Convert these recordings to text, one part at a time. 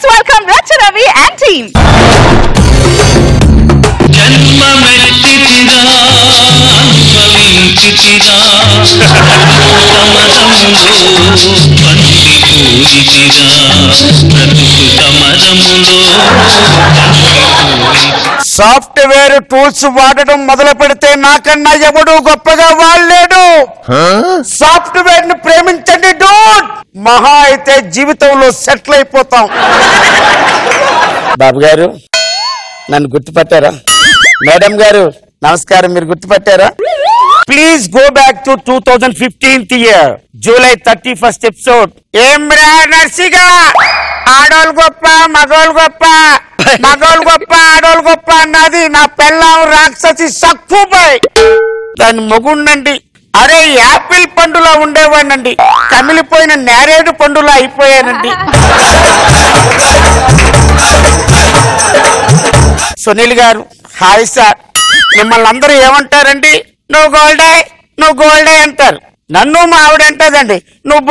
let's welcome Racha Ravi and team. Software tools వాడడం మొదలు పెడితే నాకన్నా ఎవడు గొప్పగా వాడలేడు. సాఫ్ట్వేర్ ని ప్రేమించండి డూడ్, మహా అయితే జీవితంలో సెటిల్ అయిపోతాం. బాబు గారు నన్ను గుర్తుపట్టారా? మేడం గారు నమస్కారం, మీరు గుర్తుపట్టారా? Please go back to 2015th year July 31st episode. ఏమ్రా నర్సిగా, ఆడోళ్ళు గొప్ప మగోళ్ళు గొప్ప, మగోళ్ళు గొప్ప ఆడోళ్ళు గొప్ప అన్నది నా పెళ్ళాం రాక్షసి సక్కుబాయ్. దాని మొగుండండి, అరే యాపిల్ పండులా ఉండేవాడినండి, కమిలిపోయిన నేరేడు పండులా అయిపోయానండి. సునీల్ గారు హాయ్ సార్. మిమ్మల్ని అందరూ ఏమంటారండి? నువ్వు గోల్డే నువ్వు గోల్డే అంటారు. నన్ను మా ఆవిడ అంటదండి నువ్వు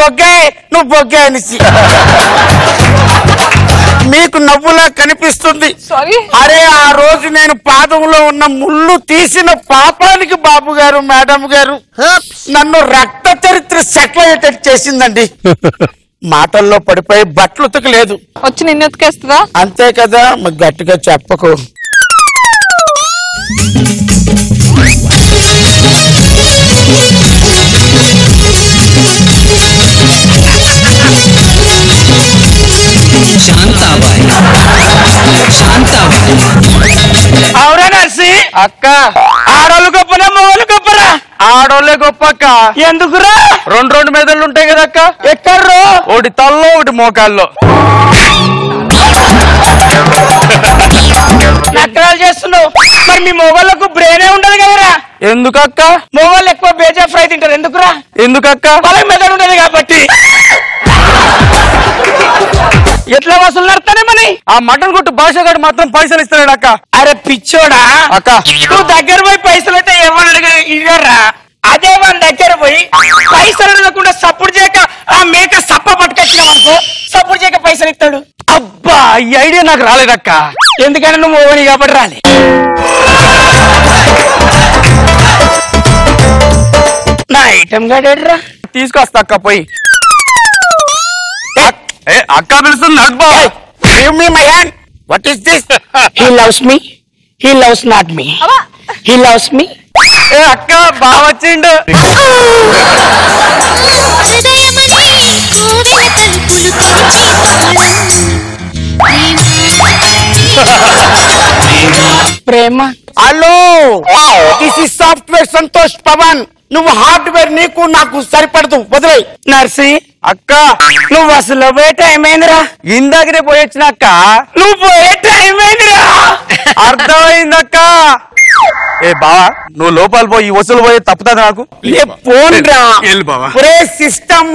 బొగ్గే అనేసి. మీకు నవ్వులా కనిపిస్తుంది. అరే ఆ రోజు నేను పాదంలో ఉన్న ముళ్ళు తీసిన పాపానికి బాబు గారు మేడం గారు నన్ను రక్త చరిత్ర సెటిల్ అయ్యేటట్టు చేసిందండి. మాటల్లో పడిపోయి బట్టలు ఉతకలేదు, వచ్చి నిన్ను ఉతికేస్తుందా? అంతే కదా, మరి గట్టిగా చెప్పకు. అవునా నర్సి అక్క, ఆడోళ్ళు గొప్పనా మొగోళ్ళు గొప్పరా? ఆడోళ్ళే గొప్ప అక్క. ఎందుకురా? రెండు మెదళ్ళు ఉంటాయి కదా అక్క. ఎక్కడ్రో? ఒకటి తల్లో ఒకటి మోకాల్లో. నక్కరాలు చేస్తున్నావు. మరి మీ మొగోళ్ళకు బ్రెయినే ఉండదు కదరా? ఎందుకక్క? మొగోళ్ళు ఎక్కువ బేజా ఫ్రై తింటారు. ఎందుకురా? ఎందుకక్క? వాళ్ళకి మెదడు ఉండదు కాబట్టి. ఎట్లా వసూలు నడతానే మని? ఆ మటన్ కొట్టు భాషగాడు మాత్రం పైసలు ఇస్తాడు అక్క. అరే పిచ్చోడా అక్క, నువ్వు దగ్గర పోయి పైసలు అయితే ఏమన్నా ఇవ్వరా? అదే మన దగ్గర పోయి పైసలు అడగకుండా సపోర్ట్ చేయక ఆ మేక సప్ప పట్టుకొచ్చినావు అనుకో, సపోర్ట్ చేయక పైసలు ఇస్తాడు. అబ్బా ఈ ఐడియా నాకు రాలేదక్క. ఎందుకంటే నువ్వు ఓవని కాబట్టి రాలే. నా ఐటమ్ గాడేడ్రా? తీసుకొస్తా అక్క పోయి. అక్క పిలుస్తుంది. Give me my hand. What is this? He loves me. He loves not me. He loves me. అక్క బాగా వచ్చిండు. ప్రేమ. Hello, this is software Santosh Pawan. నువ్వు హార్డ్వేర్ నీకు నాకు సరిపడదు, వదిలే. నర్సి అక్క, నువ్వు అసలు పోయే టైం అయిందిరా. ఇందాకనే పోయొచ్చిన అక్క. నువ్వు పోయే టైం అయిందిరా. అర్థమైందక్క. ఏ బావా, నువ్వు లోపల పోయి వసూలు పోయి తప్పుతుంది నాకు. పోన్రా సిస్టమ్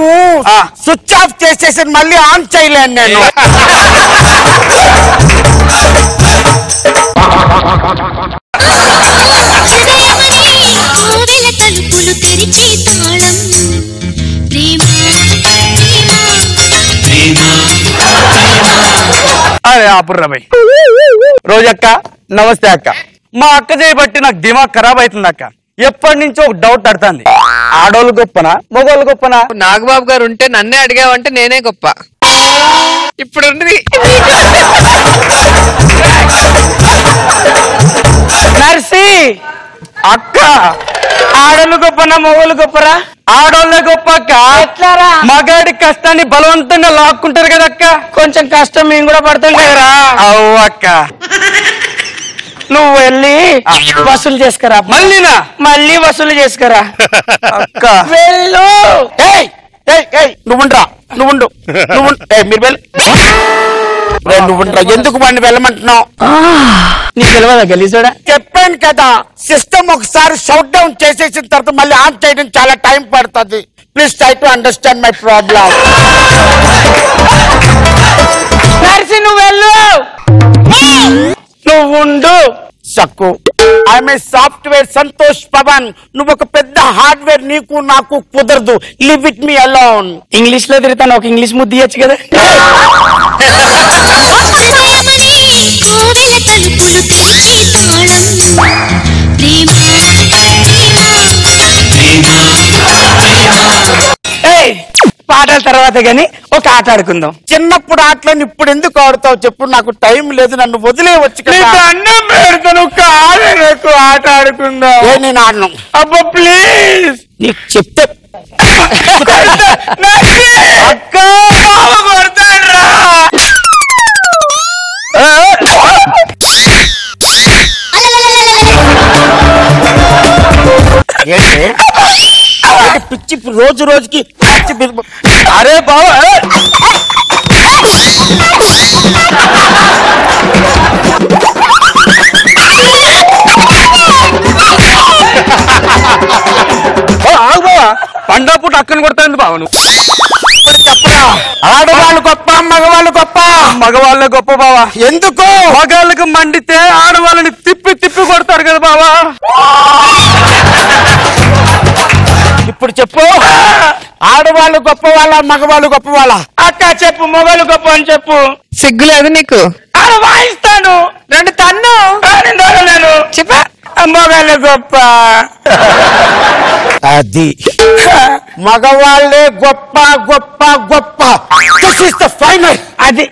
స్విచ్ ఆఫ్ చేసేసి మళ్ళీ ఆన్ చేయలేను నేను. అరే అప్పుడు రాబాయ్. రోజక్క నమస్తే అక్క. మా అక్క చేయబట్టి నాకు దిమాగ్ ఖరాబ్ అవుతుంది అక్క. ఎప్పటి నుంచో ఒక డౌట్ అడుతుంది, ఆడోళ్ళు గొప్పనా మగోళ్ళు గొప్పనా? నాగబాబు గారు ఉంటే నన్నే అడిగావంటే నేనే గొప్ప. ఇప్పుడు నర్సి అక్క, ఆడోళ్ళు గొప్పనా మగోళ్ళు గొప్పరా? ఆడోళ్ళే గొప్ప అక్క. ఎట్లారా? మగాడి కష్టాన్ని బలవంతంగా లాక్కుంటారు కదా అక్క. కొంచెం కష్టం మేము కూడా పడతాం కదరా. అవు అక్క. నువ్వు వెళ్ళి వసూలు చేసుకురా. మళ్ళీ వసూలు చేసుకురా అక్క. వెళ్ళు. నువ్వుండ్రా, నువ్వుండు. మీరు వెళ్ళి నువ్వుండ్రా. ఎందుకు వాడిని వెళ్ళమంటున్నావు? నీకు తెలియదా గలీజోడా? చెప్పాను కదా, సిస్టమ్ ఒకసారి షౌట్ డౌన్ చేసేసిన తర్వాత మళ్ళీ ఆన్ చేయడం చాలా టైం పడుతుంది. Please try to understand my problem. Narsi నువ్వు వెళ్ళు, నువ్వుండు. Sakku, I'm a software Santosh Pawan. నువ్వు ఒక పెద్ద హార్డ్వేర్, నీకు నాకు కుదరదు. Live with me alone. English లో తిరుగుతాను, ఒక ఇంగ్లీష్ ముద్దు ఇయ్యచ్చు కదా. పాటల తర్వాత గాని ఒక ఆట ఆడుకుందాం. చిన్నప్పుడు ఆటలను ఇప్పుడు ఎందుకు ఆడుతావు చెప్పు? నాకు టైం లేదు, నన్ను వదిలేవచ్చు కదా. అన్నం పెడతాను, ఆట ఆడుకుందాం. నేను ఆడను. అబ్బా ప్లీజ్, నీకు చెప్తే అక్క కొడతాడ్రా. పిచ్చి రోజు రోజుకి అరే బాబా పండగ పూట అక్కని కొడతాను బావను. చెప్పరా, ఆడవాళ్ళు గొప్ప మగవాళ్ళు గొప్ప? మగవాళ్ళే గొప్ప బావా. ఎందుకు? మగాళ్ళకి మండితే ఆడవాళ్ళని తిప్పి తిప్పి కొడతారు కదా బావా. ఇప్పుడు చెప్పు, ఆడవాళ్ళు గొప్ప వాళ్ళ మగవాళ్ళు గొప్ప వాళ్ళ? అక్క చెప్పు, మగవాళ్ళు గొప్ప అని చెప్పు. సిగ్గు లేదు నీకు? వాయిస్తాను, రెండు తన్ను నేను చెప్పా. మగవాళ్ళే గొప్ప. అది మగవాళ్ళే గొప్ప గొప్ప గొప్ప. This is the final. అది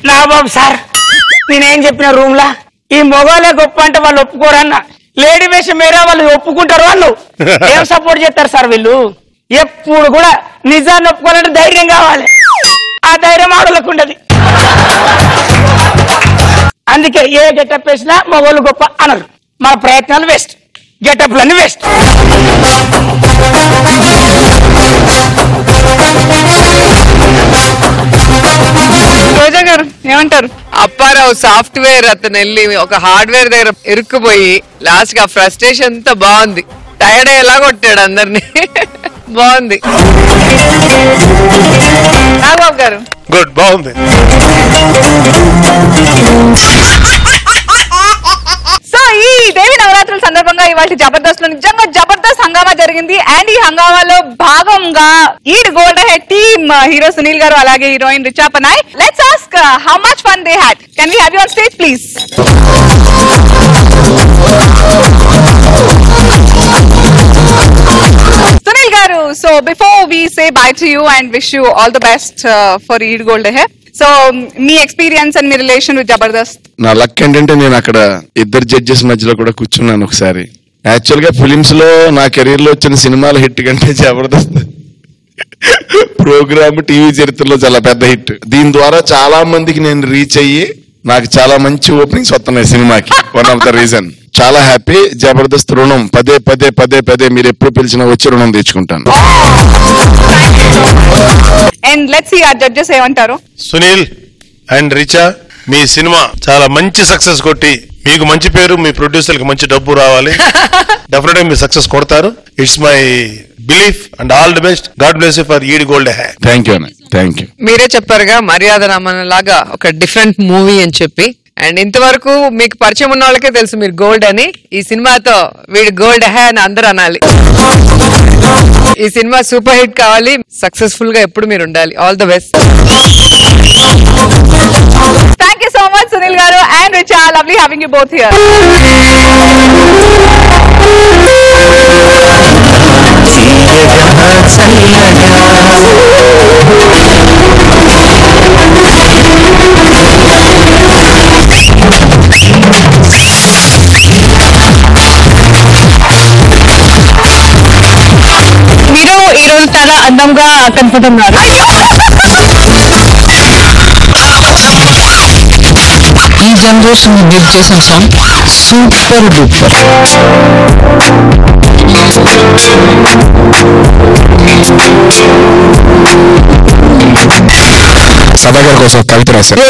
నా బాబు సార్, నేనేం చెప్పిన రూమ్ లా ఈ మగవాళ్ళే గొప్ప అంటే వాళ్ళు ఒప్పుకోరన్న. లేడీ వేషం మేరా వాళ్ళు ఒప్పుకుంటారు. వాళ్ళు ఏం సపోర్ట్ చేస్తారు సార్? వీళ్ళు ఎప్పుడు కూడా నిజాన్ని ఒప్పుకోవాలంటే ధైర్యం కావాలి. ఆ ధైర్యం ఆడలకు ఉండదు. అందుకే ఏ గెటప్ వేసినా మగవాళ్ళు గొప్ప అనరు. మన ప్రయత్నాలు వేస్ట్, గెటప్లన్నీ వేస్ట్. రోజా గారు ఏమంటారు? అప్పారావు సాఫ్ట్వేర్ అతను వెళ్ళి ఒక హార్డ్వేర్ దగ్గర ఇరుక్కుపోయి లాస్ట్ గా ఫ్రస్ట్రేషన్ అంతా బాగుంది. టైర్డ్ ఎలా కొట్టాడు అందరినీ. బాగుంది. నాగబాబు గారు గుడ్, బాగుంది. సో ఈ దేవి నవరాత్రుల సందర్భంగా ఇవాళ జబర్దస్త్ లో నిజంగా జబర్దస్త్ హంగామా జరిగింది. అండ్ ఈ హంగామాలో భాగంగా Eedu gold Ehe team hero Sunil garu అలాగే heroine Richa Panai. Let's ask how much fun they had. Can we have you on stage please? Sunil garu, so before we say bye to you and wish you all the best for Eid Gold Hai, so me experience and me relation with Jabardasth? నా luck ఏంటంటే నేను అక్కడ ఇద్దరు judges మధ్యలో కూడా కూర్చున్నాను ఒకసారి. Actual గా ఫిలిమ్స్ లో నా కెరీర్ లో వచ్చిన సినిమాల హిట్ కంటే జబర్దస్త్ ప్రోగ్రామ్ టీవీ చరిత్రలో చాలా పెద్ద హిట్. దీని ద్వారా చాలా మందికి నేను రీచ్ అయ్యి నాకు చాలా మంచి ఓపెనింగ్స్ వస్తున్నాయి సినిమాకి. One of the reason. చాలా హ్యాపీ. జబర్దస్త్ రుణం పదే పదే పదే పదే మీరు ఎప్పుడు పిలిచినా వచ్చి రుణం తెచ్చుకుంటాను. అండ్ లెట్స్ సీ ఆ జడ్జెస్ ఏమంటారు. Sunil and Richa, me cinema చాలా మంచి సక్సెస్ కొట్టి మీకు మంచి పేరు, మీ ప్రొడ్యూసర్ కి మంచి డబ్బు రావాలి. డెఫినెట్ గా మీరు సక్సెస్ కొడతారు. It's my belief and all the best. God bless you for Eedu gold Ehe. Thank you అన్న, థ్యాంక్ యూ. మీరే చెప్పారుగా మర్యాద రామన్ లాగా ఒక డిఫరెంట్ మూవీ అని చెప్పి. అండ్ ఇంతవరకు మీకు పరిచయం ఉన్న వాళ్ళకే తెలుసు మీరు గోల్డ్ అని. ఈ సినిమాతో వీడు గోల్డ్ హై అని అందరూ అనాలి. ఈ సినిమా సూపర్ హిట్ కావాలి. సక్సెస్ఫుల్ గా ఎప్పుడు మీరు ఉండాలి. All the best. Thank you so much Sunil garu and Richa. Lovely having you both here. మీరు ఈ రోజు చాలా అందంగా కనపడుతున్నారు. ఈ జనరేషన్ బిల్డ్ చేసిన సాంగ్ సూపర్ డూపర్. సభా గారి కోసం కవిత రాశారు.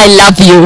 I love you.